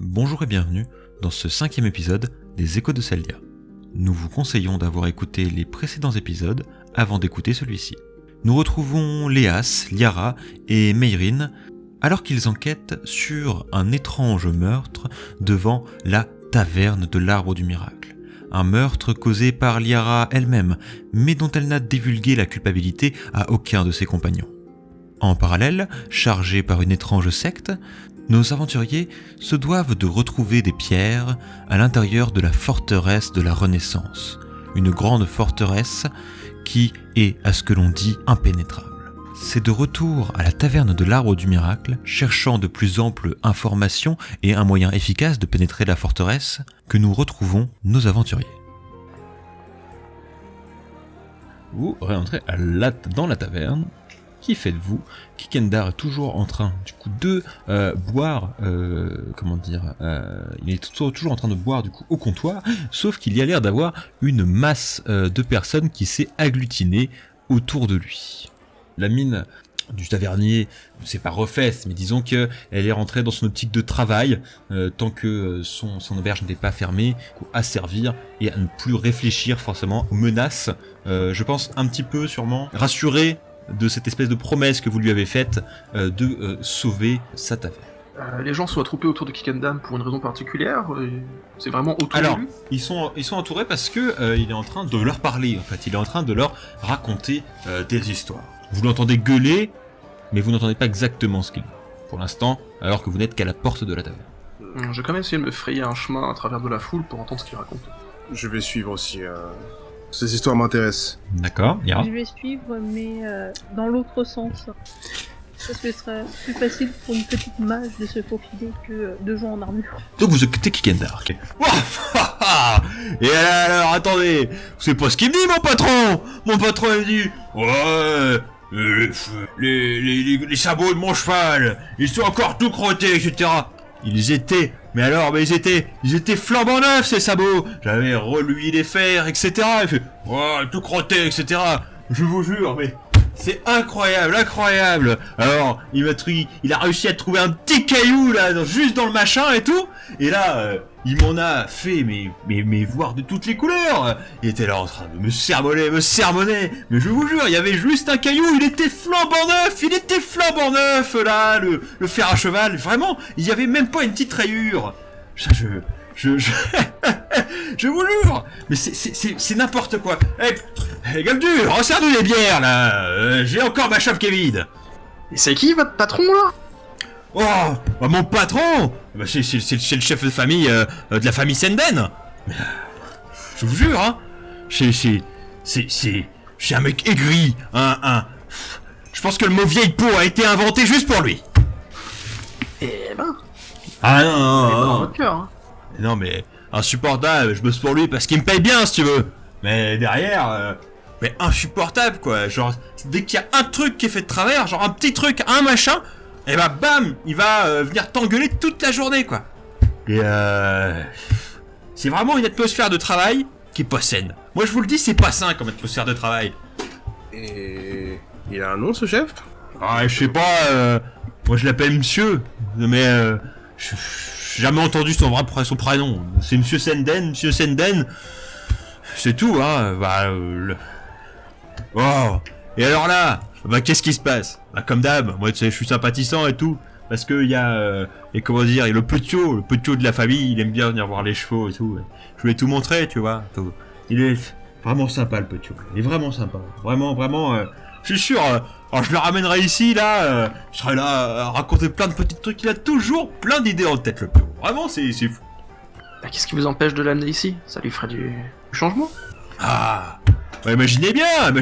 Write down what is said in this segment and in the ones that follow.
Bonjour et bienvenue dans ce 5e épisode des Échos de Seldia. Nous vous conseillons d'avoir écouté les précédents épisodes avant d'écouter celui-ci. Nous retrouvons Léas, Liara et Meyrin alors qu'ils enquêtent sur un étrange meurtre devant la taverne de l'Arbre du Miracle. Un meurtre causé par Liara elle-même, mais dont elle n'a divulgué la culpabilité à aucun de ses compagnons. En parallèle, chargés par une étrange secte, nos aventuriers se doivent de retrouver des pierres à l'intérieur de la forteresse de la Renaissance, une grande forteresse qui est, à ce que l'on dit, impénétrable. C'est de retour à la taverne de l'Arbre du Miracle, cherchant de plus amples informations et un moyen efficace de pénétrer la forteresse, que nous retrouvons nos aventuriers. Vous rentrez dans la taverne. Qui faites-vous? Kikendar est toujours en train du coup de boire, il est toujours en train de boire du coup au comptoir, sauf qu'il y a l'air d'avoir une masse de personnes qui s'est agglutinée autour de lui. La mine du tavernier, c'est pas refaite, mais disons qu'elle est rentrée dans son optique de travail, tant que son auberge n'était pas fermée, à servir et à ne plus réfléchir forcément aux menaces, je pense un petit peu sûrement rassuré de cette espèce de promesse que vous lui avez faite de sauver sa taverne. Les gens sont attroupés autour de Kikendam pour une raison particulière. C'est vraiment autour de lui. Ils sont entourés parce que il est en train de leur parler, en fait. Il est en train de leur raconter des histoires. Vous l'entendez gueuler, mais vous n'entendez pas exactement ce qu'il dit, pour l'instant, alors que vous n'êtes qu'à la porte de la taverne. Je vais quand même essayer de me frayer un chemin à travers de la foule pour entendre ce qu'il raconte. Je vais suivre aussi. Ces histoires m'intéressent. D'accord, Yara. Je vais suivre, mais dans l'autre sens. Parce que ce serait plus facile pour une petite mage de se faufiler que de gens en armure. Donc vous écoutez Kikendar. Okay. Et alors, attendez, c'est pas ce qu'il me dit, mon patron. Mon patron, il dit, ouais, les sabots de mon cheval, ils sont encore tout crottés, etc. Ils étaient flambant neufs, ces sabots. J'avais reluit les fers, etc. Il fait, ouais, tout crotté, etc. Je vous jure, mais c'est incroyable. Alors, il a réussi à trouver un petit caillou, là, juste dans le machin et tout. Et là, il m'en a fait, mais voir de toutes les couleurs. Il était là en train de me sermonner. Mais je vous jure, il y avait juste un caillou, il était flambant neuf, là, le fer à cheval. Vraiment, il y avait même pas une petite rayure. Je vous jure, mais c'est n'importe quoi. Hey, gueule dure, resserre-nous des bières, là. J'ai encore ma chope qui est vide. Et c'est qui, votre patron, là? Oh, bah mon patron, bah c'est le chef de famille de la famille Senden. Je vous jure, hein. C'est un mec aigri, je pense que le mot vieille peau a été inventé juste pour lui. Eh ben. Ah non. Dans votre cœur, hein. Non mais insupportable, je bosse pour lui parce qu'il me paye bien si tu veux. Mais derrière, mais insupportable quoi. Genre dès qu'il y a un truc qui est fait de travers, genre un petit truc, un machin, et bah bam, il va venir t'engueuler toute la journée quoi. Et c'est vraiment une atmosphère de travail qui est pas saine. Moi je vous le dis, c'est pas sain comme atmosphère de travail. Et il a un nom ce chef? Ah je sais pas, moi je l'appelle monsieur, mais j'ai jamais entendu son prénom. C'est Monsieur Senden. C'est tout, hein. Oh. Et alors là, bah qu'est-ce qui se passe? Bah comme d'hab, moi tu sais, je suis sympathisant et tout, parce que il y a et comment dire, le petio de la famille, il aime bien venir voir les chevaux et tout. Je lui ai tout montré, tu vois. Il est vraiment sympa le petio. Il est vraiment sympa. Vraiment. Je suis sûr. Alors je le ramènerai ici, là, je serai là à raconter plein de petits trucs, il a toujours plein d'idées en tête, le peu. Vraiment, c'est fou. Bah, qu'est-ce qui vous empêche de l'amener ici? Ça lui ferait du changement. Ah, bah, imaginez bien,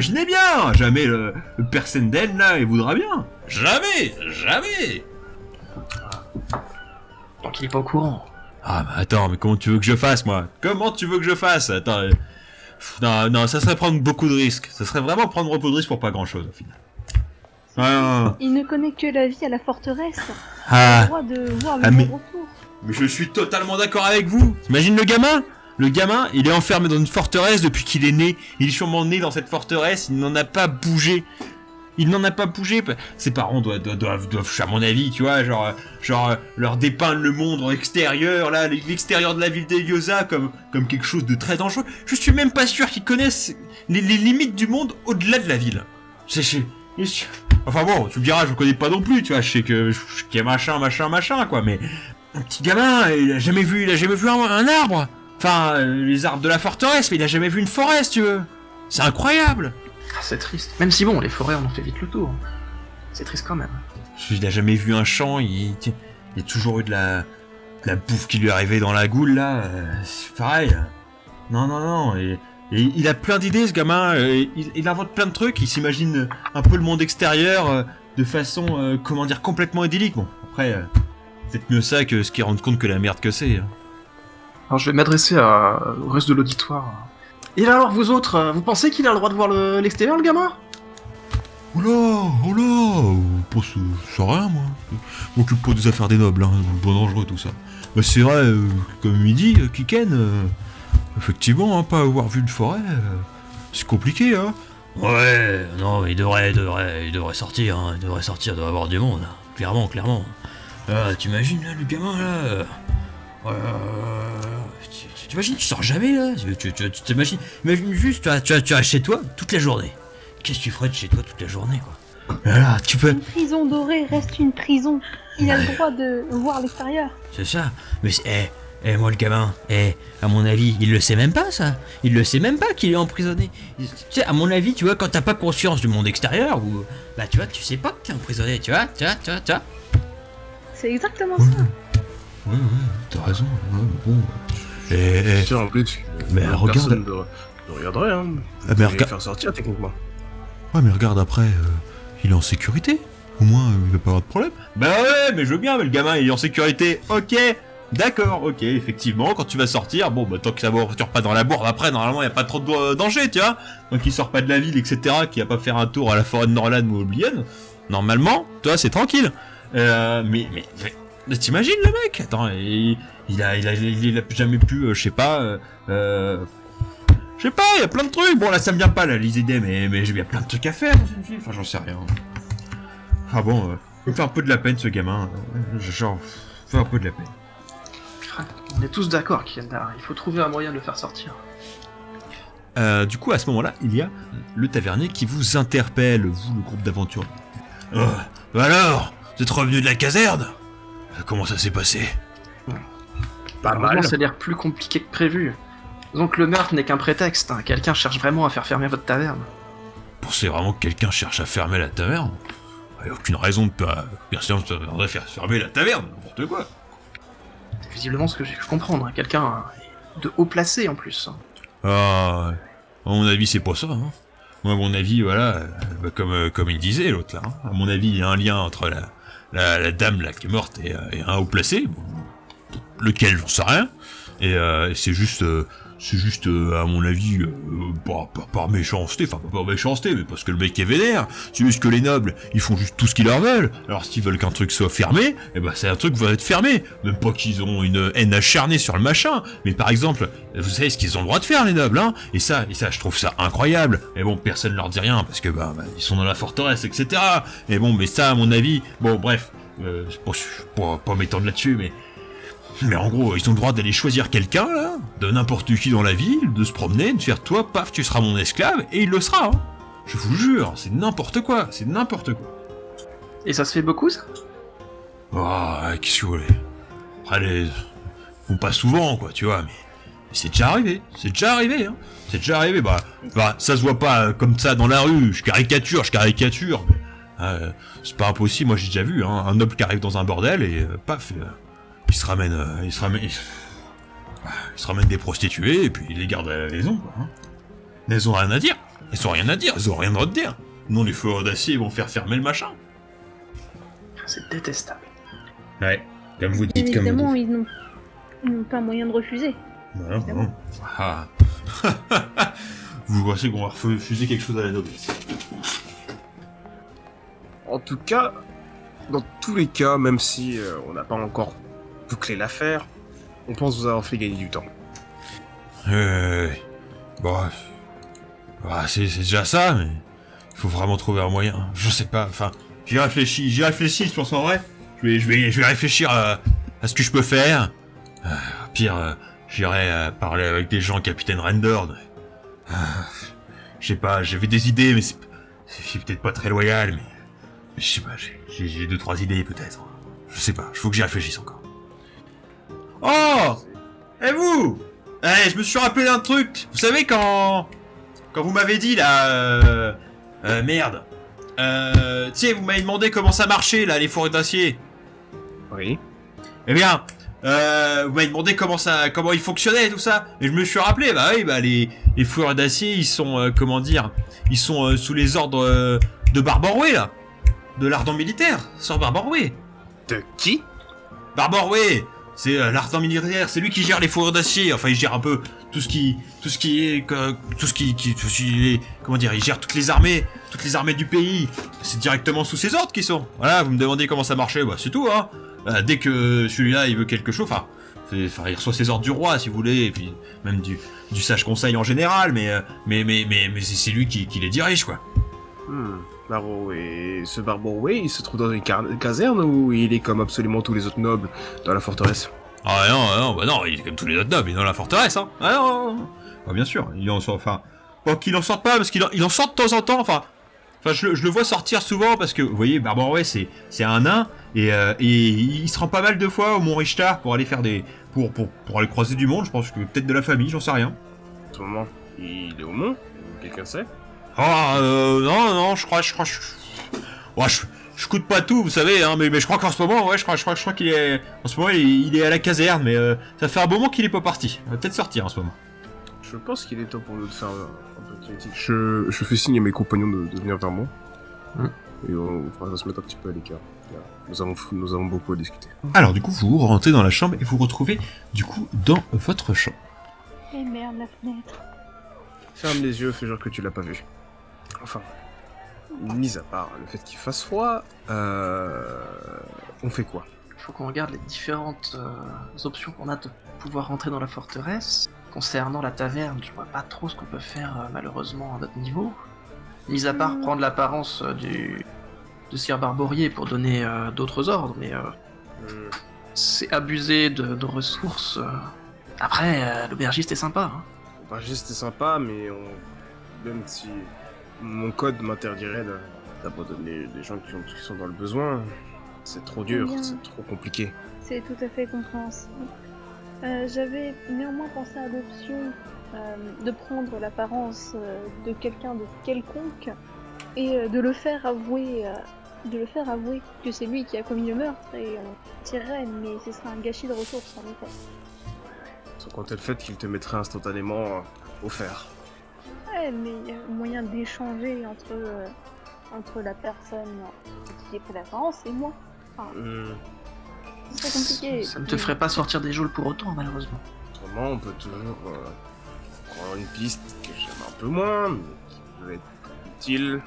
jamais le père Senden, là, il voudra bien. Jamais. Donc il est pas au courant. Ah, bah attends, mais comment tu veux que je fasse, moi? Attends, non, ça serait prendre beaucoup de risques. Ça serait vraiment prendre beaucoup de risques pour pas grand-chose, au final. Il ne connaît que la vie à la forteresse. Il Ah. a le droit de voir le monde autour. Mais je suis totalement d'accord avec vous. T'imagines le gamin? Le gamin, il est enfermé dans une forteresse depuis qu'il est né. Il est sûrement né dans cette forteresse, il n'en a pas bougé. il n'en a pas bougé. Ses parents doivent, à mon avis, tu vois, genre leur dépeindre le monde extérieur, là, l'extérieur de la ville d'Eliosa comme quelque chose de très dangereux. Je suis même pas sûr qu'ils connaissent les limites du monde au-delà de la ville. Enfin bon, tu me diras, je connais pas non plus, tu vois, je sais qu'il y a machin, quoi, mais un petit gamin, il a jamais vu un arbre. Enfin, les arbres de la forteresse, mais il a jamais vu une forêt, si tu veux. C'est incroyable. C'est triste. Même si bon, les forêts, on en fait vite le tour. C'est triste quand même. Il a jamais vu un champ, il a toujours eu de la bouffe qui lui est arrivée dans la goule, là. C'est pareil. Non. Et il a plein d'idées, ce gamin. Il invente plein de trucs. Il s'imagine un peu le monde extérieur de façon, complètement idyllique. Bon, après, c'est mieux ça que ce qui rend compte que la merde que c'est. Alors je vais m'adresser au reste de l'auditoire. Et là, alors, vous autres, vous pensez qu'il a le droit de voir l'extérieur, le gamin? Oula, pas ça rien, moi. Je m'occupe pas des affaires des nobles, hein, pas dangereux tout ça. Bah c'est vrai, comme il dit, Kiken, effectivement, hein, pas avoir vu de forêt, c'est compliqué, hein. Ouais, non, il devrait sortir, hein, il doit y avoir du monde, hein. Clairement. T'imagines, là, le gamin, là... T'imagines, tu sors jamais là. Tu t'imagines, imagine juste, tu as chez toi toute la journée. Qu'est-ce que tu ferais de chez toi toute la journée, quoi? Voilà, tu peux. Une prison dorée reste une prison. Il a le droit de voir l'extérieur. C'est ça. Mais moi le gamin, à mon avis, il le sait même pas ça. Il le sait même pas qu'il est emprisonné. Tu sais, à mon avis, tu vois, quand t'as pas conscience du monde extérieur, ou bah tu vois, tu sais pas que t'es emprisonné, tu vois. C'est exactement ça. Ouais, t'as raison. Ouais, bon. Tiens, en plus, mais regarde. Personne ne regarderait, hein. Ah, mais regarde. Faire sortir, techniquement. Ouais, mais regarde après, il est en sécurité. Au moins, il va pas avoir de problème. Bah ouais, mais je veux bien, mais le gamin il est en sécurité. Ok, d'accord, ok, effectivement, quand tu vas sortir, bon, bah tant que ça ne voiture pas dans la bourbe, après, normalement, il n'y a pas trop de danger, tu vois. Donc il sort pas de la ville, etc., qu'il va pas faire un tour à la forêt de Norlan ou Oblivion. Normalement, toi, c'est tranquille. Mais t'imagines le mec? Attends, il a jamais pu, je sais pas, il y a plein de trucs. Bon, là, ça me vient pas, là, les idées, mais il y a plein de trucs à faire dans une ville. Enfin, j'en sais rien. Ah bon, il me fait un peu de la peine, ce gamin. Genre, fait un peu de la peine. On est tous d'accord, Kiendar. Il faut trouver un moyen de le faire sortir. Du coup, à ce moment-là, il y a le tavernier qui vous interpelle, vous, le groupe d'aventure. Alors, vous êtes revenu de la caserne? Comment ça s'est passé? Pas mal. Ça a l'air plus compliqué que prévu. Donc le meurtre n'est qu'un prétexte. Hein. Quelqu'un cherche vraiment à faire fermer votre taverne. Pensez vraiment que quelqu'un cherche à fermer la taverne? Il n'y a aucune raison de pas... Personne ne devrait faire fermer la taverne, n'importe quoi. C'est visiblement ce que j'ai pu comprendre. Hein. Quelqu'un de haut placé en plus. Ah, à mon avis, c'est pas ça. Hein. Moi, à mon avis, voilà, comme il disait l'autre là. Hein. À mon avis, il y a un lien entre la dame là qui est morte et un haut placé. Bon, lequel, j'en sais rien. Et c'est juste, à mon avis, par méchanceté, enfin pas par méchanceté, mais parce que le mec est vénère. C'est juste que les nobles, ils font juste tout ce qu'ils leur veulent. Alors s'ils veulent qu'un truc soit fermé, eh ben c'est un truc qui va être fermé. Même pas qu'ils ont une haine acharnée sur le machin, mais par exemple, vous savez ce qu'ils ont le droit de faire les nobles, hein. Et ça, je trouve ça incroyable. Et bon, personne leur dit rien parce que ils sont dans la forteresse, etc. Et bon, mais ça, à mon avis, bon, bref, pas m'étendre là-dessus, mais en gros, ils ont le droit d'aller choisir quelqu'un, là, de n'importe qui dans la ville, de se promener, de faire toi, paf, tu seras mon esclave, et il le sera, hein. Je vous jure, c'est n'importe quoi. Et ça se fait beaucoup, ça? Oh, qu'est-ce que vous voulez? Allez, bon, pas souvent, quoi, tu vois, mais c'est déjà arrivé, hein. C'est déjà arrivé, ça se voit pas comme ça dans la rue, je caricature, mais c'est pas impossible, moi j'ai déjà vu, hein, un noble qui arrive dans un bordel, et paf... Il se ramène des prostituées et puis il les garde à la maison, quoi. Hein. Elles ont rien à dire. Elles ont rien à dire. Elles ont rien à dire. Non, les feux d'acier vont faire fermer le machin. C'est détestable. Ouais. Comme vous dites, évidemment, ils n'ont pas moyen de refuser. Non. Ah. Vous pensez qu'on va refuser quelque chose à la noblesse? En tout cas, dans tous les cas, même si on n'a pas encore bouclé l'affaire, on pense vous avoir fait gagner du temps. C'est déjà ça, mais faut vraiment trouver un moyen. Je sais pas, enfin, j'y réfléchis, je pense en vrai. Je vais réfléchir à ce que je peux faire. Au pire, j'irai parler avec des gens, Capitaine Rendor. Je sais pas, j'avais des idées, mais c'est peut-être pas très loyal, mais je sais pas, j'ai 2-3 idées peut-être. Je sais pas, il faut que j'y réfléchisse encore. Oh! Et vous? Je me suis rappelé d'un truc. Vous savez quand vous m'avez dit là, merde. Tu sais, vous m'avez demandé comment ça marchait là, les fourrures d'acier. Oui. Eh bien, vous m'avez demandé comment ils fonctionnaient et tout ça. Et je me suis rappelé, bah oui, bah les fourrures d'acier, ils sont ils sont sous les ordres de Barborway là, de l'ardent militaire, Sir Barborway. De qui? Barborway, c'est l'ardent militaire, c'est lui qui gère les fourrures d'acier. Enfin, il gère un peu tout ce qui est comment dire, il gère toutes les armées du pays. C'est directement sous ses ordres qu'ils sont. Voilà, vous me demandez comment ça marchait, bah c'est tout hein. Dès que celui-là il veut quelque chose, il reçoit ses ordres du roi si vous voulez, et puis même du sage conseil en général, mais c'est lui qui les dirige quoi. Et ce Barborway, il se trouve dans une caserne ou il est comme absolument tous les autres nobles dans la forteresse? Ah non, il est comme tous les autres nobles, il est dans la forteresse hein. Ah non. Ah, bien sûr, il en sort, pas qu'il en sorte pas, parce qu'il en sort de temps en temps, enfin je le vois sortir souvent parce que vous voyez, Barborway c'est un nain et il se rend pas mal de fois au Mont Richter pour aller faire pour aller croiser du monde, je pense que peut-être de la famille, j'en sais rien. En ce moment, il est au Mont? Quelqu'un sait? Non, je crois je coûte pas tout, vous savez hein, mais je crois qu'en ce moment ouais, je crois qu'il est en ce moment il est à la caserne, mais ça fait un bon moment qu'il est pas parti. Il va peut-être sortir en ce moment. Je pense qu'il est temps pour nous de faire un petit meeting. Je fais signe à mes compagnons de venir vers moi. Et on va se mettre un petit peu à l'écart. Nous avons beaucoup à discuter. Alors du coup, vous rentrez dans la chambre et vous retrouvez du coup dans votre chambre. Eh merde, la fenêtre. Ferme les yeux, fais genre que tu l'as pas vu. Enfin, mis à part le fait qu'il fasse froid, on fait quoi? Il faut qu'on regarde les différentes options qu'on a de pouvoir rentrer dans la forteresse. Concernant la taverne, je vois pas trop ce qu'on peut faire malheureusement à notre niveau. Mis à part prendre l'apparence de Sir Barborier pour donner d'autres ordres, mais c'est abuser de nos ressources. Après, l'aubergiste est sympa. Hein. L'aubergiste est sympa, mais même si mon code m'interdirait d'abandonner les gens qui sont dans le besoin, c'est trop dur, c'est trop compliqué. C'est tout à fait compréhensible. J'avais néanmoins pensé à l'option de prendre l'apparence de quelqu'un de quelconque et de le faire avouer que c'est lui qui a commis le meurtre et on tirerait, mais ce serait un gâchis de ressources en effet. Sans compter le fait qu'il te mettrait instantanément au fer. Ouais, mais il y a moyen d'échanger entre la personne qui est pris l'apparence et moi. Enfin, c'est très compliqué. Ça ne te ferait pas sortir des geôles pour autant, malheureusement. Autrement, on peut toujours prendre une piste que j'aime un peu moins, mais qui peut être utile.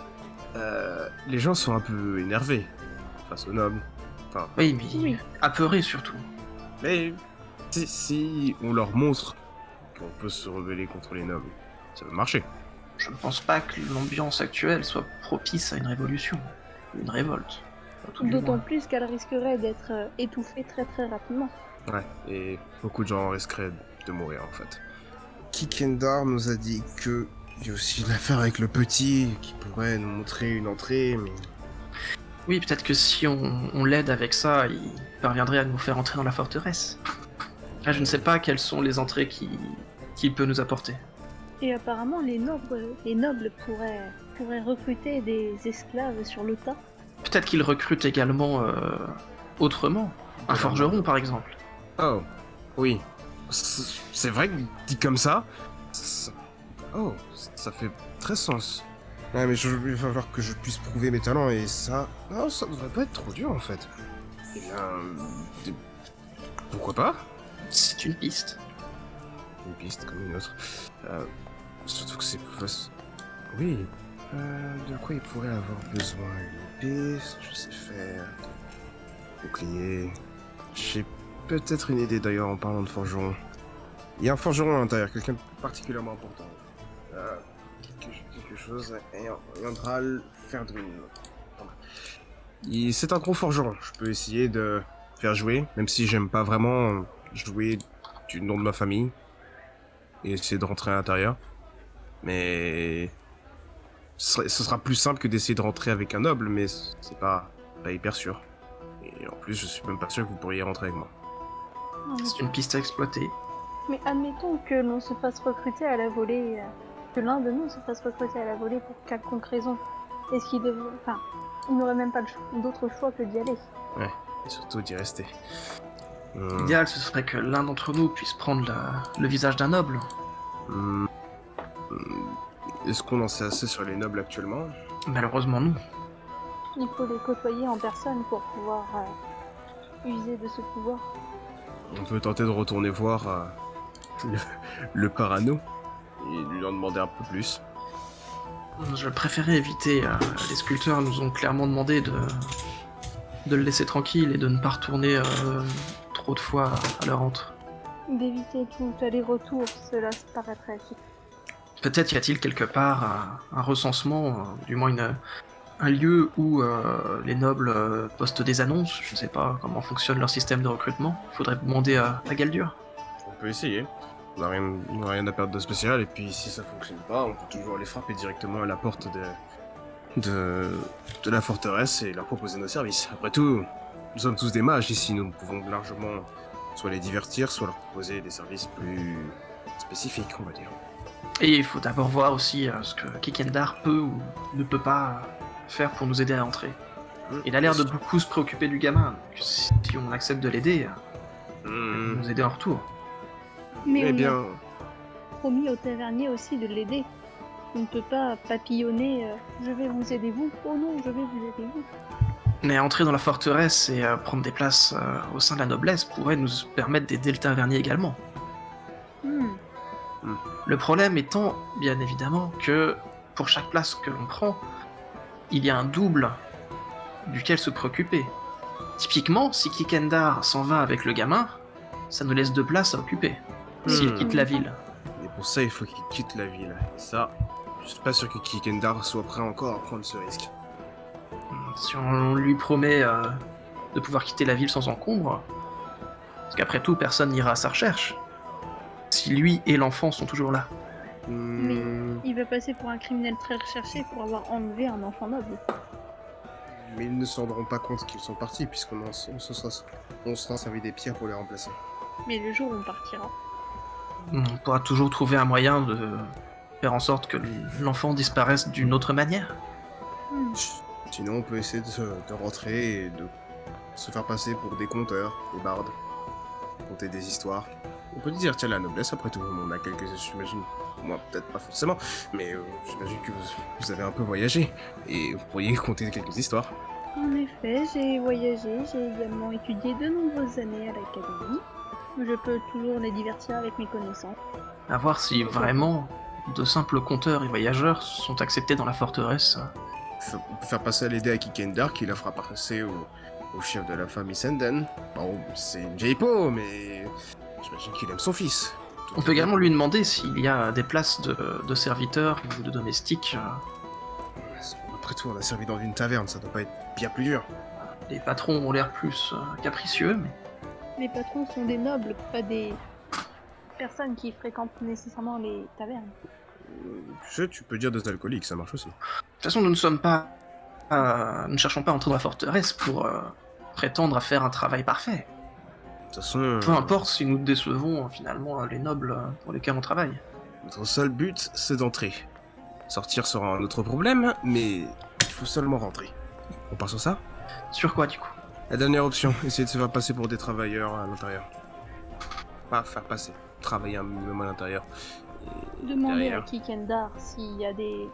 Les gens sont un peu énervés face aux nobles. Enfin, oui. Apeurés surtout. Mais si on leur montre qu'on peut se rebeller contre les nobles, ça va marcher. Je ne pense pas que l'ambiance actuelle soit propice à une révolution, une révolte. D'autant plus qu'elle risquerait d'être étouffée très très rapidement. Ouais, et beaucoup de gens risqueraient de mourir en fait. Kikendar nous a dit que il y a aussi une affaire avec le petit qui pourrait nous montrer une entrée, mais... Oui, peut-être que si on l'aide avec ça, il parviendrait à nous faire entrer dans la forteresse. Je ne sais pas quelles sont les entrées qu'il peut nous apporter. Et apparemment, les nobles pourraient recruter des esclaves sur le tas. Peut-être qu'ils recrutent également autrement. Un forgeron, par exemple. Oh, oui. C'est vrai que dit comme ça, ça fait très sens. Ouais, mais il va falloir que je puisse prouver mes talents, et ça... Non, ça devrait pas être trop dur, en fait. Eh bien... Pourquoi pas? C'est une piste. Une piste comme une autre. Surtout que c'est plus facile. Oui. De quoi il pourrait avoir besoin? Une épée, je sais faire. Bouclier. J'ai peut-être une idée d'ailleurs en parlant de forgeron. Il y a un forgeron à l'intérieur, quelqu'un de particulièrement important. quelque chose et on viendra le faire de c'est un gros forgeron. Je peux essayer de faire jouer, même si j'aime pas vraiment jouer du nom de ma famille et essayer de rentrer à l'intérieur. Mais ce sera plus simple que d'essayer de rentrer avec un noble, mais c'est pas hyper sûr. Et en plus, je suis même pas sûr que vous pourriez rentrer avec moi. C'est une piste à exploiter. Mais admettons que l'on se fasse recruter à la volée, que l'un de nous se fasse recruter à la volée pour quelconque raison. Est-ce qu'il devrait... Enfin, il n'aurait même pas d'autre choix que d'y aller. Ouais, et surtout d'y rester. L'idéal, ce serait que l'un d'entre nous puisse prendre le visage d'un noble. Est-ce qu'on en sait assez sur les nobles actuellement? Malheureusement, non. Il faut les côtoyer en personne pour pouvoir user de ce pouvoir. On peut tenter de retourner voir le parano et lui en demander un peu plus. Je préférais éviter. Les sculpteurs nous ont clairement demandé de le laisser tranquille et de ne pas retourner trop de fois à leur entre. D'éviter tout aller-retour, cela se paraîtrait efficace. Peut-être y a-t-il quelque part un recensement, du moins un lieu où les nobles postent des annonces. Je ne sais pas comment fonctionne leur système de recrutement. Il faudrait demander à Galdur. On peut essayer. On n'a rien à perdre de spécial, et puis si ça fonctionne pas, on peut toujours aller frapper directement à la porte de la forteresse et leur proposer nos services. Après tout, nous sommes tous des mages ici, nous pouvons largement soit les divertir, soit leur proposer des services plus spécifiques, on va dire. Et il faut d'abord voir aussi ce que Kikendar peut ou ne peut pas faire pour nous aider à entrer. Il a l'air de beaucoup se préoccuper du gamin, donc si on accepte de l'aider, il va nous aider en retour. Mais Eh on bien, a promis au tavernier aussi de l'aider. On ne peut pas papillonner je vais vous aider vous, oh non, je vais vous aider vous. Mais entrer dans la forteresse et prendre des places au sein de la noblesse pourrait nous permettre d'aider le tavernier également. Le problème étant, bien évidemment, que pour chaque place que l'on prend, il y a un double duquel se préoccuper. Typiquement, si Kikendar s'en va avec le gamin, ça nous laisse 2 places à occuper. S'il quitte la ville. et pour ça, il faut qu'il quitte la ville. Et ça, je suis pas sûr que Kikendar soit prêt encore à prendre ce risque. Si on lui promet de pouvoir quitter la ville sans encombre, parce qu'après tout, personne n'ira à sa recherche. Si lui et l'enfant sont toujours là. Mais il va passer pour un criminel très recherché pour avoir enlevé un enfant noble. Mais ils ne se rendront pas compte qu'ils sont partis, puisqu'on sera servi des pierres pour les remplacer. Mais le jour où on partira, On pourra toujours trouver un moyen de faire en sorte que l'enfant disparaisse d'une autre manière. Sinon, on peut essayer de rentrer et de se faire passer pour des conteurs, des bardes, conter des histoires. On peut dire, tiens, la noblesse, après tout, on a quelques, j'imagine, moi peut-être pas forcément, mais j'imagine que vous avez un peu voyagé, et vous pourriez conter quelques histoires. en effet, j'ai voyagé, j'ai également étudié de nombreuses années à l'académie. Je peux toujours les divertir avec mes connaissances. À voir si vraiment de simples conteurs et voyageurs sont acceptés dans la forteresse. On peut faire passer l'idée à Kikendar, qui la fera passer au chef de la famille Senden. Bon, c'est une vieille peau, mais j'imagine qu'il aime son fils. On peut également lui demander s'il y a des places de serviteurs ou de domestiques. Après tout, on a servi dans une taverne, ça doit pas être bien plus dur. Les patrons ont l'air plus capricieux, mais Les patrons sont des nobles, pas des personnes qui fréquentent nécessairement les tavernes. Tu peux dire des alcooliques, ça marche aussi. de toute façon, nous ne sommes pas... nous ne cherchons pas à entrer dans la forteresse pour prétendre à faire un travail parfait. De toute façon, Peu importe si nous décevons finalement les nobles pour lesquels on travaille. notre seul but, c'est d'entrer. Sortir sera un autre problème, mais il faut seulement rentrer. On part sur ça? Sur quoi, du coup? La dernière option, essayer de se faire passer pour des travailleurs à l'intérieur. Pas faire passer, travailler un minimum à l'intérieur. Et Demandez derrière, à Kikendar s'il y a des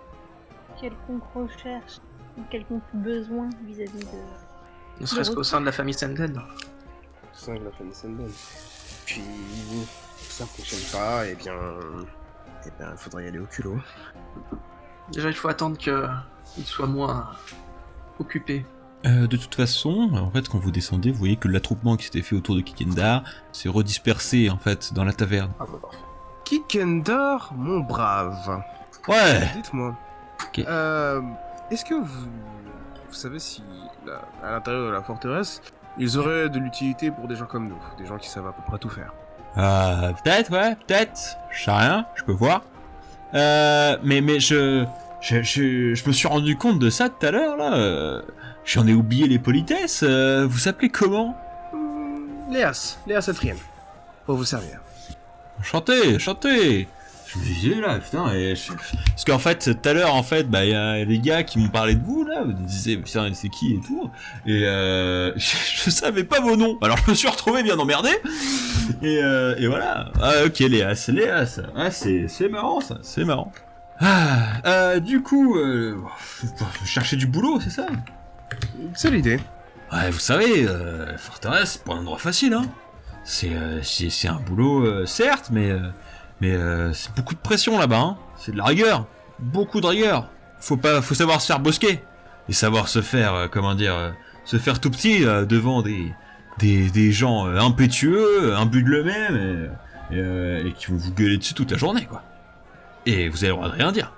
quelconques recherches ou quelconque besoin vis-à-vis de... Ne serait-ce qu'au sein de la famille Senden. ça, il a fait une scène bonne. Puis, si ça fonctionne pas, eh bien, il faudrait y aller au culot. Déjà, il faut attendre qu'il soit moins occupé. De toute façon, en fait, quand vous descendez, vous voyez que l'attroupement qui s'était fait autour de Kikendar s'est redispersé, en fait, dans la taverne. Kikendar, mon brave. Ouais, Dites-moi, Ok. Est-ce que vous savez si à l'intérieur de la forteresse, ils auraient de l'utilité pour des gens comme nous, des gens qui savent à peu près tout faire? Peut-être, ouais, peut-être. Je sais rien, je peux voir. Mais je me suis rendu compte de ça tout à l'heure, là. J'en ai oublié les politesses. Vous s'appelez comment? Léas Eltrienne. Pour vous servir. Enchanté. Je me disais là, putain, parce qu'en fait, tout à l'heure, en fait, bah, y a les gars qui m'ont parlé de vous, là, ils me disaient, putain, c'est qui et tout, et je savais pas vos noms, alors je me suis retrouvé bien emmerdé, et voilà. Ah, ok, Léas, ah, c'est marrant, ça, c'est marrant. Du coup, vous cherchez du boulot, c'est ça? C'est l'idée. Ouais, vous savez, Forteresse, c'est pas un endroit facile, hein. C'est un boulot, certes, mais c'est beaucoup de pression là-bas, hein. C'est de la rigueur, beaucoup de rigueur. Faut savoir se faire bosquer et savoir se faire, se faire tout petit devant des gens impétueux, imbus de eux-mêmes et qui vont vous gueuler dessus toute la journée, quoi. Et vous avez le droit de rien dire.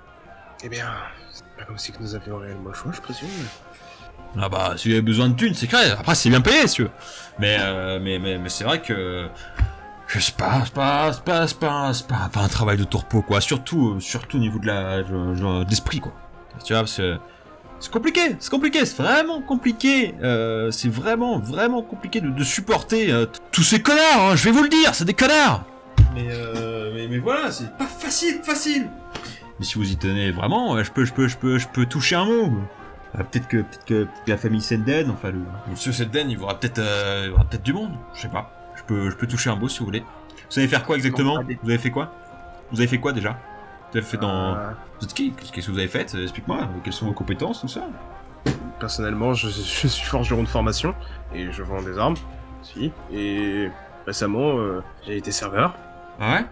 Eh bien, c'est pas comme si que nous avions réellement le choix, je présume. Ah bah, si vous avez besoin de thunes, c'est clair. Après, c'est bien payé, si tu veux. Mais c'est vrai que c'est pas un travail de tourpeau, quoi. Surtout au niveau de d'esprit, quoi. Tu vois, parce que c'est compliqué, c'est vraiment compliqué. C'est vraiment compliqué de supporter tous ces connards, hein, je vais vous le dire, c'est des connards. Mais voilà, c'est pas facile. Mais si vous y tenez vraiment, je peux toucher un mot. Peut-être que la famille Senden, enfin le monsieur Senden, il y aura peut-être du monde, je sais pas. Je peux toucher un mot si vous voulez. Vous savez faire quoi exactement? Vous avez fait quoi? Vous avez fait quoi déjà? Vous avez fait dans... Vous êtes qui? Qu'est-ce que vous avez fait? Explique-moi, quelles sont vos compétences, tout ça? Personnellement, je suis forgeron de formation, et je vends des armes, si. Et récemment, j'ai été serveur. Ah ouais?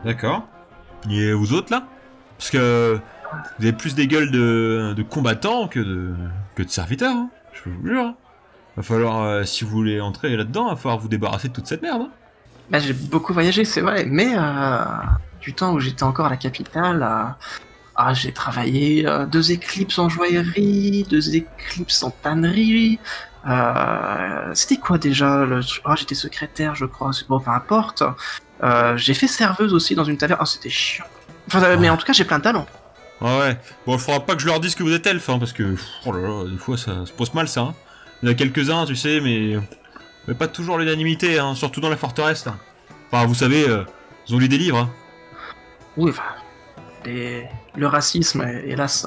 D'accord. Et vous autres là? Parce que vous avez plus des gueules de combattants que de serviteurs, hein. Je vous le jure. Hein. Va falloir, si vous voulez entrer là-dedans, va falloir vous débarrasser de toute cette merde. Hein. Bah, j'ai beaucoup voyagé, c'est vrai, mais du temps où j'étais encore à la capitale, j'ai travaillé 2 éclipses en joaillerie, 2 éclipses en tannerie. C'était quoi déjà j'étais secrétaire, je crois. Bon, peu importe. J'ai fait serveuse aussi dans une taverne. C'était chiant. Enfin, mais en tout cas, j'ai plein de talents. Ouais. Bon, il faudra pas que je leur dise que vous êtes elfe, hein, parce que oh là là, des fois ça se pose mal ça. Hein. Il y en a quelques-uns, tu sais, mais pas toujours l'unanimité, hein, surtout dans la forteresse. Là. Enfin, vous savez, ils ont lu des livres. Hein. Oui, enfin, le racisme est hélas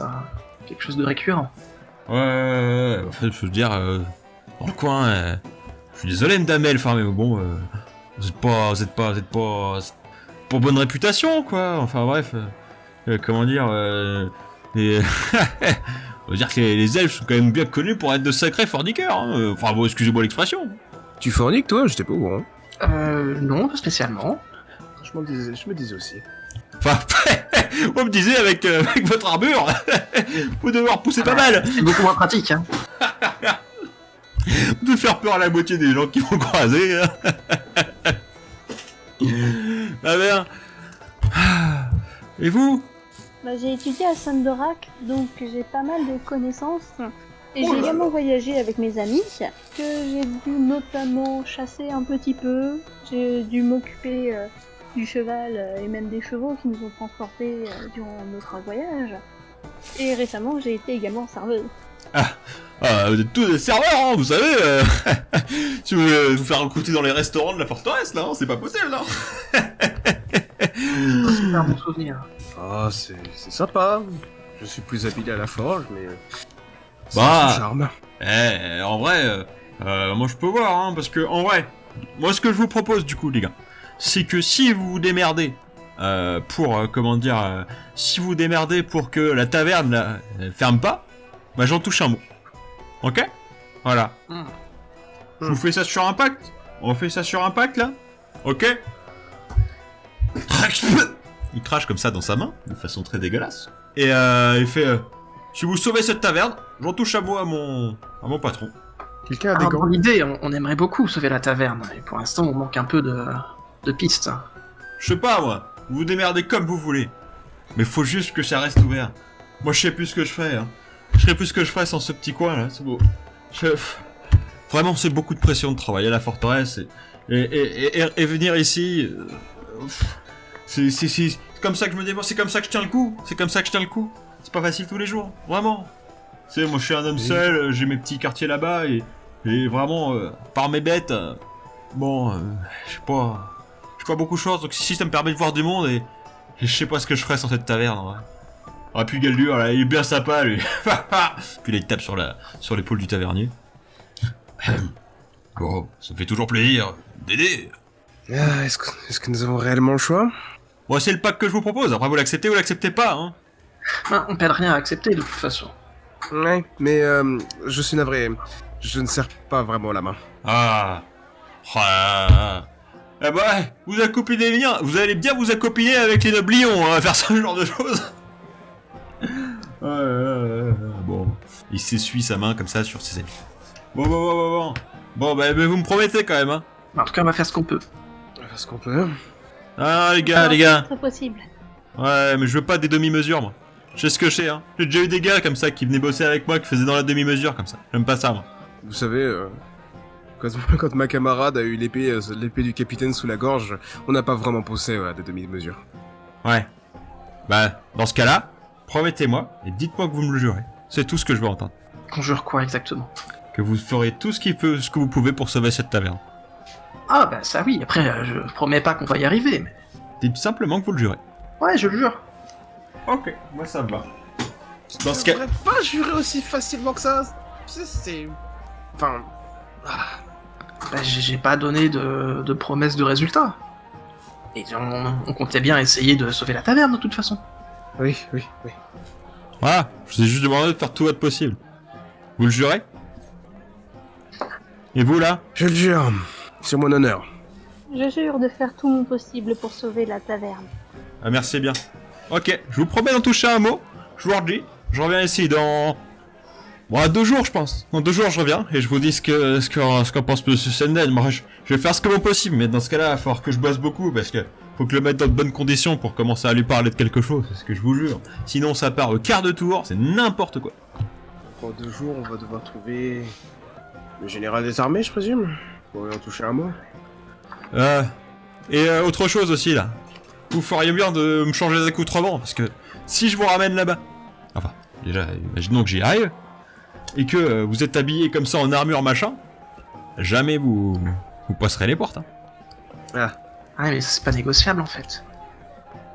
quelque chose de récurrent. Ouais. En fait, je veux dire, dans le coin, je suis désolé, Madame Elfe, hein, mais bon, vous êtes pas pour bonne réputation, quoi. Enfin bref, comment dire, on va dire que les elfes sont quand même bien connus pour être de sacrés forniqueurs. Hein. Enfin bon, excusez-moi l'expression. Tu forniques, toi? J'étais pas au courant. Non, pas spécialement. Je me disais aussi. Enfin, on me disait avec votre armure, vous devez repousser pas mal. C'est beaucoup moins pratique, hein. Vous devez faire peur à la moitié des gens qui vont croiser. Hein. Ah bien. Et vous? Bah, j'ai étudié à Sandorak, donc j'ai pas mal de connaissances. Et j'ai également voyagé avec mes amis, que j'ai dû notamment chasser un petit peu. J'ai dû m'occuper du cheval et même des chevaux qui nous ont transportés durant notre voyage. Et récemment, j'ai été également serveuse. Vous êtes tous des serveurs, hein, vous savez. Si vous voulez vous faire recruter dans les restaurants de la forteresse, là, hein, c'est pas possible, non? C'est un bon souvenir. Ah, c'est sympa. Je suis plus habile à la forge, mais... Bah, c'est son charme. En vrai, moi je peux voir, hein, parce que, en vrai, moi ce que je vous propose, du coup, les gars, c'est que si vous vous démerdez, si vous démerdez pour que la taverne, là, ferme pas, bah j'en touche un mot. Ok? Voilà. Je vous fais ça sur un pacte? On fait ça sur un pacte, là? Ok? Il crache comme ça dans sa main, de façon très dégueulasse. Et il fait... si vous sauvez cette taverne, j'en touche un mot à mon patron. Quelqu'un a des gants? Dans l'idée, on aimerait beaucoup sauver la taverne, et pour l'instant, on manque un peu de pistes. Je sais pas, moi. Vous vous démerdez comme vous voulez. Mais faut juste que ça reste ouvert. Moi, je sais plus ce que je ferais, hein. Je sais plus ce que je ferais sans ce petit coin, là, c'est beau. Vraiment, c'est beaucoup de pression de travailler à la forteresse et venir ici... C'est comme ça que je me débrouille, c'est comme ça que je tiens le coup. C'est comme ça que je tiens le coup. C'est pas facile tous les jours, vraiment. Tu sais, moi, je suis un homme seul, j'ai mes petits quartiers là-bas et vraiment, par mes bêtes, je sais pas beaucoup de choses, donc si ça me permet de voir du monde et je sais pas ce que je ferais sans cette taverne, ouais. Ah, puis Galdur, là, il est bien sympa, lui. Puis là, il tape sur l'épaule du tavernier. Bon, ça me fait toujours plaisir d'aider. Ah, est-ce que nous avons réellement le choix? Bon, c'est le pack que je vous propose, après vous l'acceptez ou l'acceptez pas, hein. Ah, on perd rien à accepter de toute façon. Ouais, mais je suis navré. Je ne serre pas vraiment la main. Ah. Eh bah, vous accopinez bien, vous allez bien vous accopiner avec les noblions, hein, à faire ce genre de choses. Bon, il s'essuie sa main comme ça sur ses amis. Bon, bah, vous me promettez quand même, hein. En tout cas, on va faire ce qu'on peut. On va faire ce qu'on peut. Ah, les gars. C'est possible. Ouais, mais je veux pas des demi-mesures, moi. Je sais ce que je sais, hein. J'ai déjà eu des gars comme ça qui venaient bosser avec moi, qui faisaient dans la demi-mesure, comme ça. J'aime pas ça, moi. Vous savez, quand ma camarade a eu l'épée du capitaine sous la gorge, on n'a pas vraiment poussé à des demi-mesures. Ouais. Bah, dans ce cas-là, promettez-moi, et dites-moi que vous me le jurez. C'est tout ce que je veux entendre. Conjure quoi exactement? Que vous ferez tout ce que vous pouvez pour sauver cette taverne. Ah bah ça oui, après je promets pas qu'on va y arriver, mais... Dites simplement que vous le jurez. Ouais, je le jure. Ok, moi ça me va. Dans ce cas... Je pas jurer aussi facilement que ça. C'est... Enfin... Bah, j'ai pas donné de promesse de résultat. Et on comptait bien essayer de sauver la taverne de toute façon. Oui. Voilà, je vous ai juste demandé de faire tout votre possible. Vous le jurez? Et vous là? Je le jure, sur mon honneur. Je jure de faire tout mon possible pour sauver la taverne. Ah merci bien. Ok, je vous promets d'en toucher un mot. Je vous redis, je reviens ici dans... Bon, à 2 jours je pense. Dans 2 jours je reviens et je vous dis ce qu'en pense Monsieur Senden. Moi je vais faire ce que mon possible, mais dans ce cas-là il va falloir que je bosse beaucoup parce que faut que je le mette dans de bonnes conditions pour commencer à lui parler de quelque chose, c'est ce que je vous jure. Sinon ça part au quart de tour, c'est n'importe quoi. En 2 jours on va devoir trouver... le général des armées je présume? Pour lui en toucher un mot. Autre chose aussi là. Vous feriez bien de me changer d'accoutrement parce que si je vous ramène là-bas, enfin déjà imaginons que j'y arrive et que vous êtes habillé comme ça en armure machin, jamais vous passerez les portes, hein. Ah mais c'est pas négociable en fait.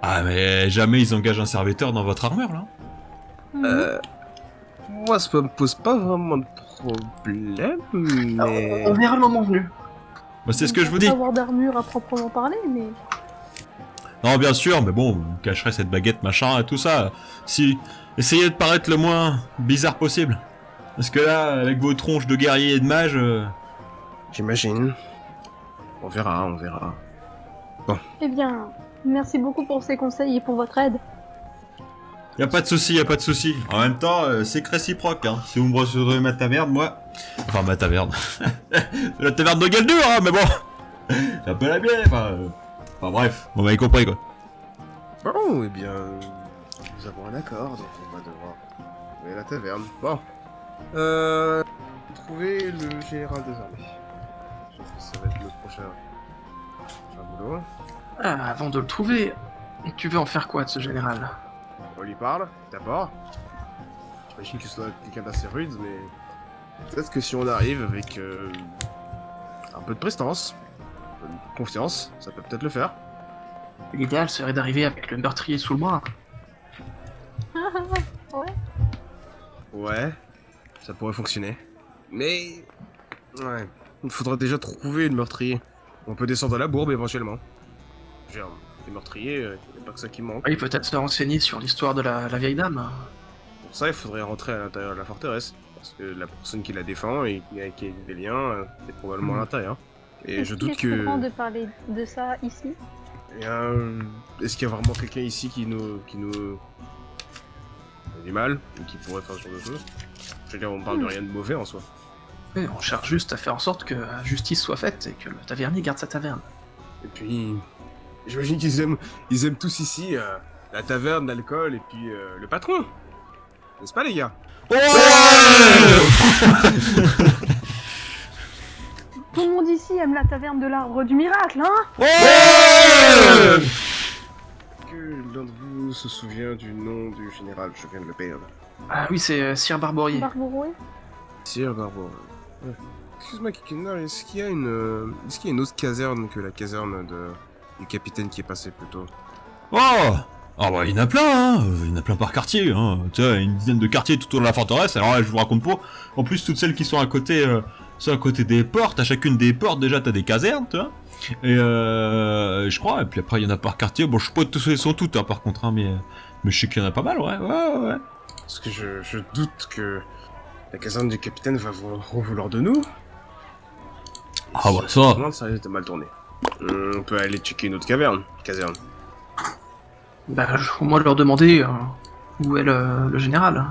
Ah mais jamais ils engagent un serviteur dans votre armure là. Moi ça me pose pas vraiment de problème, mais... On verra le moment venu. Bah, c'est ce que je vous dis. Pas avoir d'armure à proprement parler, mais... Non bien sûr, mais bon, vous cacherez cette baguette machin et tout ça. Si essayez de paraître le moins bizarre possible. Parce que là, avec vos tronches de guerriers et de mages... J'imagine. On verra. Eh bien, merci beaucoup pour ces conseils et pour votre aide. Y a pas de souci. En même temps, c'est que réciproque, hein. Si vous me recevrez ma taverne, moi... Enfin, ma taverne. C'est la taverne de Galdur, hein, mais bon... C'est un peu la bière, Enfin bref, vous m'avez compris, quoi. Bon, eh bien... nous avons un accord, donc on va devoir trouver la taverne. Bon. Trouver le général des armées. Je pense que ça va être le prochain boulot. Ah, avant de le trouver, tu veux en faire quoi de ce général? On lui parle, d'abord. J'imagine que ce doit être quelqu'un d'assez rude, mais... peut-être que si on arrive avec un peu de prestance, un peu de confiance, ça peut peut-être le faire. L'idéal serait d'arriver avec le meurtrier sous le bras. Ouais. Ouais, ça pourrait fonctionner. Mais... ouais, il faudrait déjà trouver le meurtrier. On peut descendre à la bourbe éventuellement. Je veux dire, les meurtriers, il n'y a pas que ça qui manque. Oui, peut-être se renseigner sur l'histoire de la vieille dame. Pour ça, il faudrait rentrer à l'intérieur de la forteresse. Parce que la personne qui la défend et qui a des liens, est probablement à l'intérieur. Et je doute que... Est-ce qu'il est de parler de ça ici? Est-ce qu'il y a vraiment quelqu'un ici qui nous a du mal, ou qui pourrait faire ce genre de choses? Je veux dire, on parle de rien de mauvais en soi. Oui, on cherche juste à faire en sorte que justice soit faite et que le tavernier garde sa taverne. Et puis, j'imagine qu'ils aiment tous ici la taverne, l'alcool et puis le patron. N'est-ce pas, les gars? Tout le monde ici aime la taverne de l'arbre du miracle, hein? Que l'un de vous se souvient du nom du général? Je viens de le perdre. Ah oui, c'est Sir Barborier. Barbaroué? Sir Barbour. Ouais. Excuse-moi, Kikina, est-ce qu'il y a une autre caserne que la caserne du capitaine qui est passé plus tôt? Oh ah bah il y en a plein, hein. Il y en a plein par quartier, hein. Tu vois, une dizaine de quartiers tout autour de la forteresse, alors là je vous raconte pas. En plus toutes celles qui sont à côté des portes, à chacune des portes déjà t'as des casernes, tu vois. Et je crois, et puis après il y en a par quartier, bon je sais pas tous elles sont toutes hein, par contre, hein, mais je sais qu'il y en a pas mal, ouais. Parce que je doute que la caserne du capitaine va vouloir de nous. Ah bah ça... Ça risque de mal tourner. On peut aller checker une autre caserne. Bah, au moins leur demander où est le général.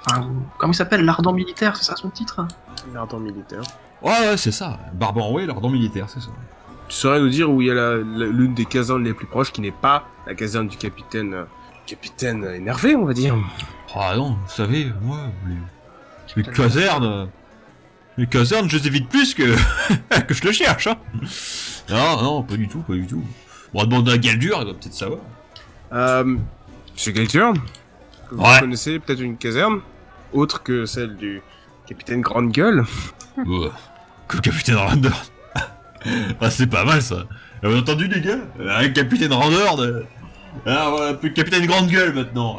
Enfin, comment il s'appelle? L'ardent militaire, c'est ça son titre? L'ardent militaire. Ouais, c'est ça, Barbaroué, l'ordre militaire, c'est ça. Tu saurais nous dire où il y a l'une des casernes les plus proches qui n'est pas la caserne du capitaine... capitaine énervé, on va dire. Ah non, vous savez, moi, les casernes... Les casernes, je les évite plus que... que je le cherche, hein. Non, pas du tout. On va demander à Galdur, il doit peut-être savoir. Monsieur Galtur, vous Ouais. connaissez peut-être une caserne autre que celle du capitaine Grande Gueule? Que le capitaine Randor. Ah, c'est pas mal ça. Vous avez entendu les gars? Un capitaine Randor de... Ah voilà, plus de capitaine Grande Gueule maintenant.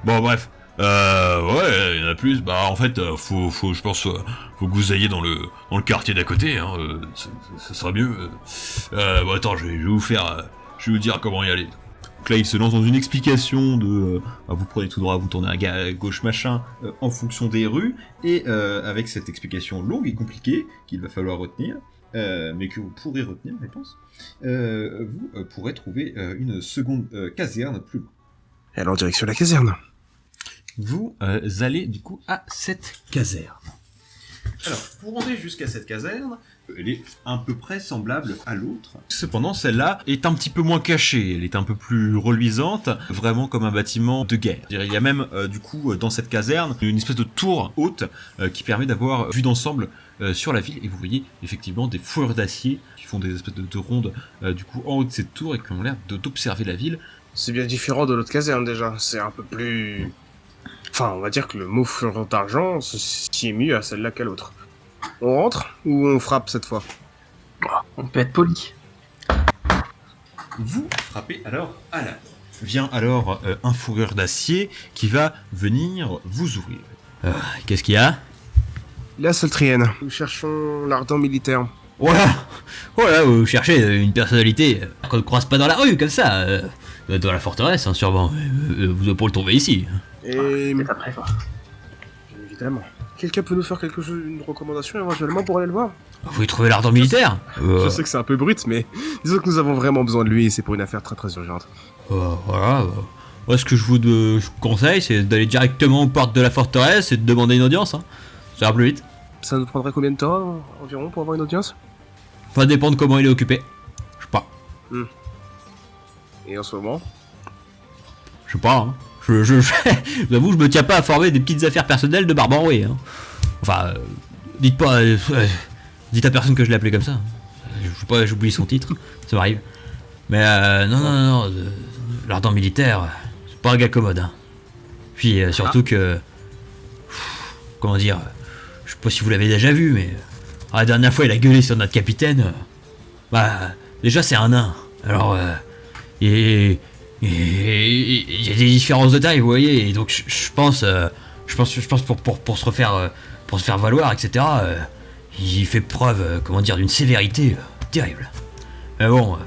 Bon bref. Ouais, il y en a plus. Bah en fait, je pense, faut que vous ayez dans le quartier d'à côté, hein. Ça sera mieux. Bon attends, je vais vous dire comment y aller. Donc là, il se lance dans une explication de... vous prenez tout droit, vous tournez à gauche, machin, en fonction des rues, et avec cette explication longue et compliquée, qu'il va falloir retenir, mais que vous pourrez retenir, je pense, vous pourrez trouver une seconde caserne plus loin. Et alors, direction la caserne. Vous allez du coup à cette caserne. Alors, vous rendez jusqu'à cette caserne, elle est à peu près semblable à l'autre. Cependant, celle-là est un petit peu moins cachée, elle est un peu plus reluisante, vraiment comme un bâtiment de guerre. Il y a même, du coup, dans cette caserne, une espèce de tour haute qui permet d'avoir vue d'ensemble sur la ville. Et vous voyez effectivement des fourrures d'acier qui font des espèces de rondes, du coup, en haut de cette tour et qui ont l'air d'observer la ville. C'est bien différent de l'autre caserne déjà, c'est un peu plus... Enfin, on va dire que le mot fleuron d'argent s'y est mieux à celle-là qu'à l'autre. On rentre ou on frappe cette fois? On peut être poli. Vous frappez alors à la porte. Vient alors un fourrure d'acier qui va venir vous ouvrir. Qu'est-ce qu'il y a? La Soltrienne. Nous cherchons l'ardent militaire. Voilà, vous cherchez une personnalité qu'on ne croise pas dans la rue, comme ça. Dans la forteresse, hein, sûrement. Vous n'allez pas le trouver ici. Et... C'est après quoi. Bien évidemment. Quelqu'un peut nous faire quelque chose, une recommandation éventuellement pour aller le voir? Vous pouvez trouver l'ardent militaire. Je sais que c'est un peu brut, mais disons que nous avons vraiment besoin de lui et c'est pour une affaire très très urgente. Voilà. Moi, ce que je vous conseille, c'est d'aller directement aux portes de la forteresse et de demander une audience. Hein. Ça va plus vite. Ça nous prendrait combien de temps environ pour avoir une audience? Ça dépend de comment il est occupé. Je sais pas. Et en ce moment? Je sais pas. Hein. Je vous avoue, je me tiens pas à former des petites affaires personnelles de Barbaroué. Hein. Enfin, dites pas. Dites à personne que je l'ai appelé comme ça. Je sais pas, j'oublie son titre. Ça m'arrive. Mais non. L'ardent militaire, c'est pas un gars commode. Hein. Puis surtout que. Comment dire? Je sais pas si vous l'avez déjà vu, mais. La dernière fois, il a gueulé sur notre capitaine. Déjà, c'est un nain. Alors, il y a des différences de taille, vous voyez. Et donc, je pense pour se faire valoir, etc. Il fait preuve, d'une sévérité terrible. Mais bon,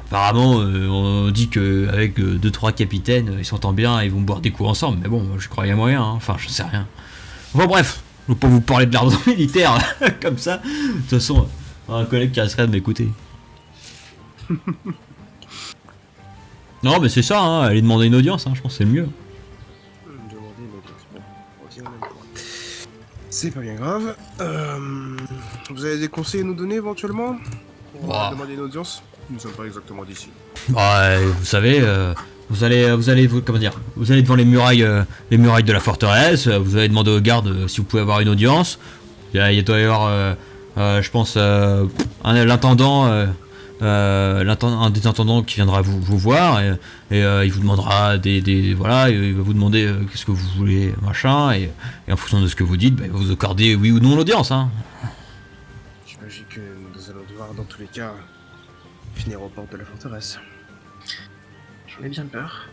apparemment, on dit que avec 2-3 capitaines, ils s'entendent bien et ils vont boire des coups ensemble. Mais bon, je crois qu'il y a moyen. Hein. Enfin, je sais rien. Bon, bref. Je ne veux pas vous parler de l'ardent militaire comme ça. De toute façon, un collègue qui risquerait de m'écouter. Non, mais c'est ça, hein, aller demander une audience, hein, je pense que c'est le mieux. Demander une audience. Bon, on dit en même temps. C'est pas bien grave. Vous avez des conseils à nous donner éventuellement? On va demander une audience. Nous ne sommes pas exactement d'ici. Vous savez, vous allez devant les murailles de la forteresse. Vous allez demander aux gardes si vous pouvez avoir une audience. Il doit y avoir, je pense, l'intendant, un des intendants qui viendra vous voir et il vous demandera il va vous demander qu'est-ce que vous voulez, machin, et en fonction de ce que vous dites, il va vous accorder oui ou non l'audience. Hein. J'imagine que nous allons devoir, dans tous les cas, finir aux portes de la forteresse. J'en ai bien peur.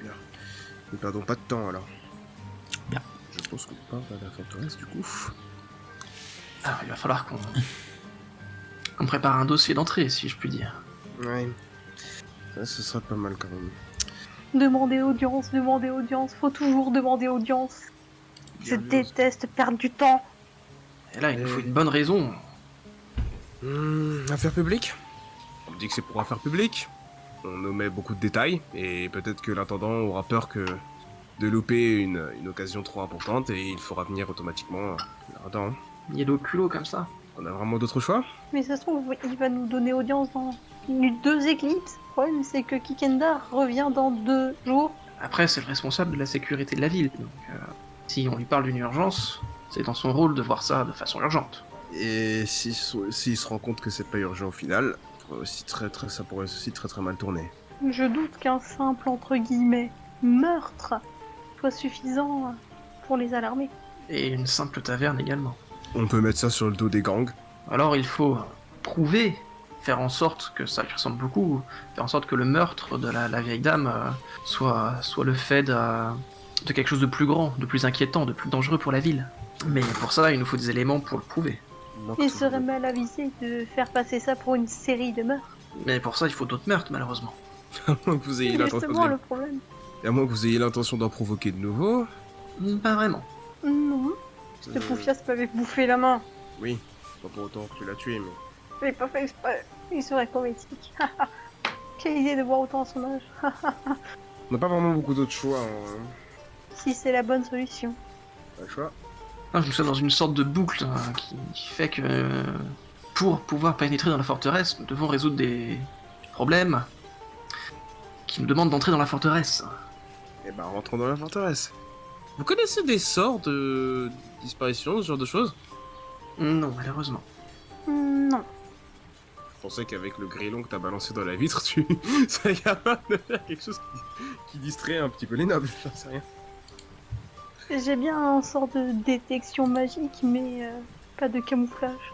Bien. Ne perdons pas de temps alors. Bien. Je pense qu'on part vers la forteresse du coup. Ah, il va falloir qu'on prépare un dossier d'entrée, si je puis dire. Ouais. Ça, ce sera pas mal quand même. Demandez audience, faut toujours demander audience. Je déteste perdre du temps. Et là, il nous faut une bonne raison. Affaires publiques. On me dit que c'est pour affaires publiques. On omet beaucoup de détails, et peut-être que l'intendant aura peur de louper une occasion trop importante, et il fera venir automatiquement l'intendant. Il y a le culot comme ça. On a vraiment d'autres choix? Mais ça se trouve, il va nous donner audience dans 2 éclipses. Le problème, c'est que Kikendar revient dans 2 jours. Après, c'est le responsable de la sécurité de la ville. Donc, si on lui parle d'une urgence, c'est dans son rôle de voir ça de façon urgente. Et s'il se rend compte que c'est pas urgent au final, ça pourrait aussi très mal tourner. Je doute qu'un simple, entre guillemets, meurtre soit suffisant pour les alarmer. Et une simple taverne également. On peut mettre ça sur le dos des gangs. Alors il faut prouver, faire en sorte que ça lui ressemble beaucoup, faire en sorte que le meurtre de la vieille dame soit le fait de quelque chose de plus grand, de plus inquiétant, de plus dangereux pour la ville. Mais pour ça, il nous faut des éléments pour le prouver. Il serait mal avisé de faire passer ça pour une série de meurtres. Mais pour ça, il faut d'autres meurtres, malheureusement. À moins que vous ayez C'est l'intention justement le problème. Et à moins que vous ayez l'intention d'en provoquer de nouveau. Pas vraiment. Non. Ce Poufias m'avait bouffé la main. Oui, pas pour autant que tu l'as tué, mais... Je l'ai pas fait exprès. Il serait comédique. Quelle idée de voir autant à son âge. On n'a pas vraiment beaucoup d'autres choix. Hein. Si c'est la bonne solution. Pas le choix. Je me suis dans une sorte de boucle qui fait que pour pouvoir pénétrer dans la forteresse, nous devons résoudre des problèmes qui nous demandent d'entrer dans la forteresse. Eh ben, rentrons dans la forteresse. Vous connaissez des sorts de disparition, ce genre de choses? Non, malheureusement. Non. Je pensais qu'avec le grêlon que t'as balancé dans la vitre, tu serais capable de faire quelque chose qui distrait un petit peu les nobles, j'en sais rien. J'ai bien un sort de détection magique, mais pas de camouflage.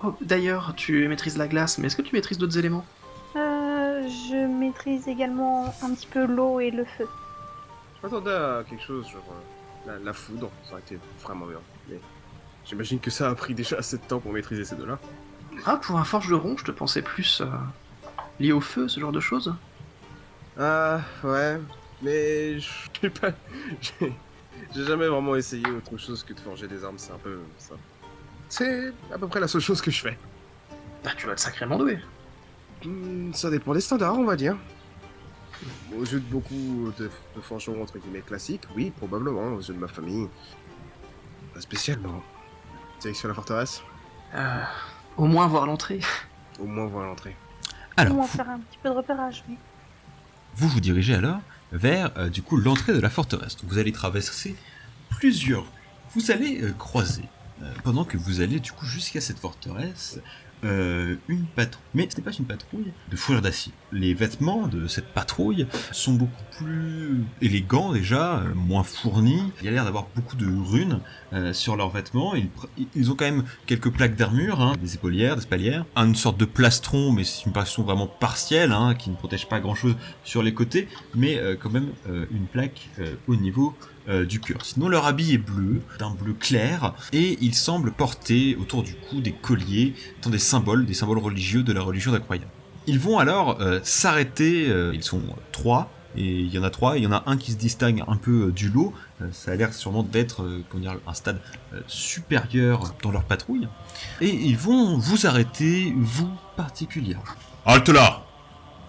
Oh, d'ailleurs, tu maîtrises la glace, mais est-ce que tu maîtrises d'autres éléments? Je maîtrise également un petit peu l'eau et le feu. Je m'attendais à quelque chose, genre la foudre, ça aurait été vraiment bien. Mais j'imagine que ça a pris déjà assez de temps pour maîtriser ces deux-là. Ah, pour un forgeron, je te pensais plus lié au feu, ce genre de choses. Ah, ouais, mais j'ai pas... J'ai jamais vraiment essayé autre chose que de forger des armes, c'est un peu ça. C'est à peu près la seule chose que je fais. Bah, tu vas être sacrément doué. Ça dépend des standards, on va dire. Aux yeux de beaucoup de forgerons entre guillemets classiques, oui, probablement, aux yeux de ma famille. Pas spécialement. Direction la forteresse? Au moins voir l'entrée. Au moins voir l'entrée. Alors, On va faire un petit peu de repérage, oui. vous vous dirigez alors vers du coup l'entrée de la forteresse. Donc, vous allez traverser plusieurs rues. Vous allez croiser, pendant que vous allez du coup jusqu'à cette forteresse, une patrouille. Mais ce n'est pas une patrouille de fourrure d'acier. Les vêtements de cette patrouille sont beaucoup plus élégants déjà, moins fournis. Il y a l'air d'avoir beaucoup de runes sur leurs vêtements. Ils ont quand même quelques plaques d'armure, hein, des épaulières, des spalières, une sorte de plastron, mais c'est une plastron vraiment partielle, hein, qui ne protège pas grand-chose sur les côtés, mais quand même une plaque au niveau du cœur. Sinon, leur habit est bleu, d'un bleu clair, et ils semblent porter autour du cou des colliers, étant des symboles religieux de la religion d'Acroyam. Ils vont alors s'arrêter, ils sont 3, et il y en a un qui se distingue un peu du lot, ça a l'air sûrement d'être un stade supérieur dans leur patrouille, et ils vont vous arrêter, vous particulièrement. Halte là!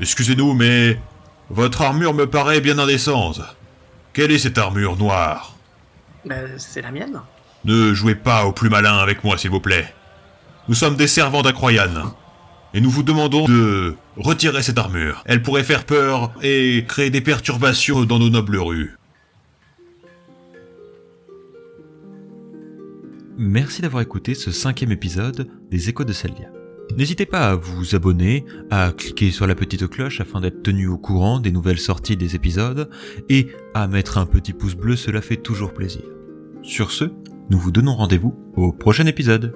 Excusez-nous, mais votre armure me paraît bien indécente. Quelle est cette armure noire? Bah, c'est la mienne. Ne jouez pas au plus malin avec moi, s'il vous plaît. Nous sommes des servants d'Acroyan. et nous vous demandons de retirer cette armure. Elle pourrait faire peur et créer des perturbations dans nos nobles rues. Merci d'avoir écouté ce 5e épisode des Échos de Seldia. N'hésitez pas à vous abonner, à cliquer sur la petite cloche afin d'être tenu au courant des nouvelles sorties des épisodes, et à mettre un petit pouce bleu, cela fait toujours plaisir. Sur ce, nous vous donnons rendez-vous au prochain épisode.